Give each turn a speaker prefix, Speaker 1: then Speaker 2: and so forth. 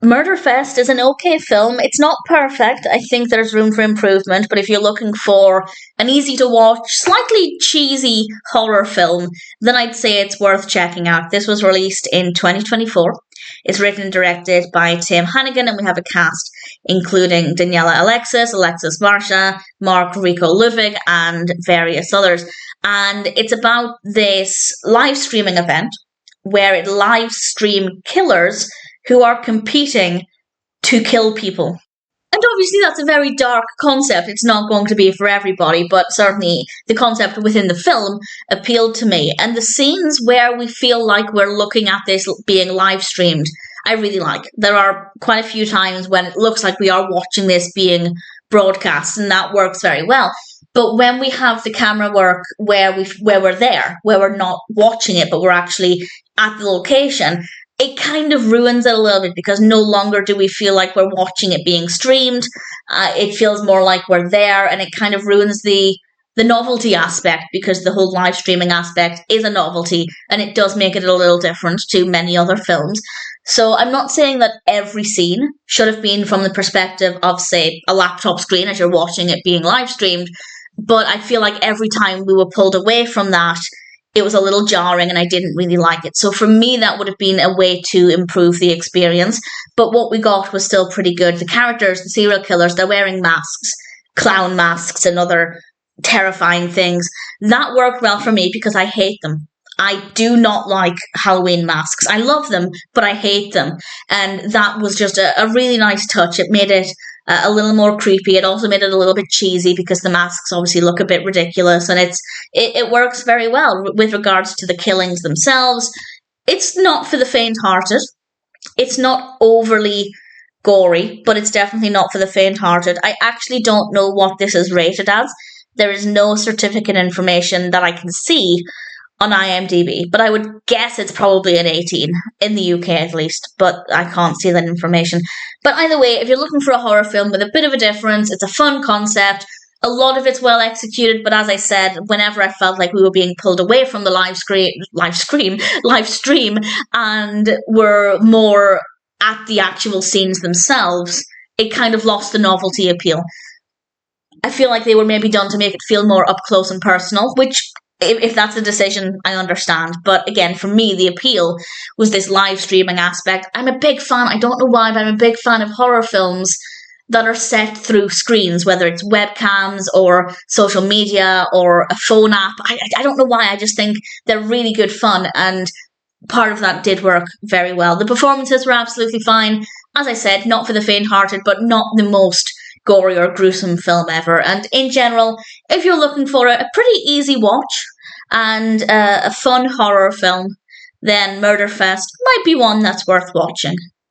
Speaker 1: Murderfest is an okay film. It's not perfect. I think there's room for improvement, but if you're looking for an easy to watch, slightly cheesy horror film, then I'd say it's worth checking out. This was released in 2024. It's written and directed by Tim Hannigan, and we have a cast including Deniella Alexis, Alexxis Marcia, Marc, Rico, Ludwig, and various others. And it's about this live streaming event where it live stream killers who are competing to kill people. And obviously, that's a very dark concept. It's not going to be for everybody, but certainly the concept within the film appealed to me. And the scenes where we feel like we're looking at this being live streamed, I really like. There are quite a few times when it looks like we are watching this being broadcast, and that works very well. But when we have the camera work where we're there, where we're not watching it, but we're actually at the location, it kind of ruins it a little bit because no longer do we feel like we're watching it being streamed. It feels more like we're there, and it kind of ruins the novelty aspect because the whole live streaming aspect is a novelty, and it does make it a little different to many other films. So I'm not saying that every scene should have been from the perspective of, say, a laptop screen as you're watching it being live streamed, but I feel like every time we were pulled away from that, it was a little jarring and I didn't really like it. So for me, that would have been a way to improve the experience. But what we got was still pretty good. The characters, the serial killers, they're wearing masks, clown masks and other terrifying things. That worked well for me because I hate them. I do not like Halloween masks. I love them, but I hate them. And that was just a really nice touch. It made it a little more creepy. It also made it a little bit cheesy because the masks obviously look a bit ridiculous, and it works very well with regards to the killings themselves. It's not for the faint-hearted. It's not overly gory, but it's definitely not for the faint-hearted. I actually don't know what this is rated as. There is no certificate information that I can see on IMDb, but I would guess it's probably an 18, in the UK at least, but I can't see that information. But either way, if you're looking for a horror film with a bit of a difference, it's a fun concept, a lot of it's well executed, but as I said, whenever I felt like we were being pulled away from the live stream, and were more at the actual scenes themselves, it kind of lost the novelty appeal. I feel like they were maybe done to make it feel more up close and personal, which if that's a decision, I understand. But again, for me, the appeal was this live streaming aspect. I'm a big fan, I don't know why, but I'm a big fan of horror films that are set through screens, whether it's webcams or social media or a phone app. I don't know why, I just think they're really good fun, and part of that did work very well. The performances were absolutely fine. As I said, not for the faint-hearted, but not the most gory or gruesome film ever. And in general, if you're looking for a pretty easy watch and a fun horror film, then Murderfest might be one that's worth watching.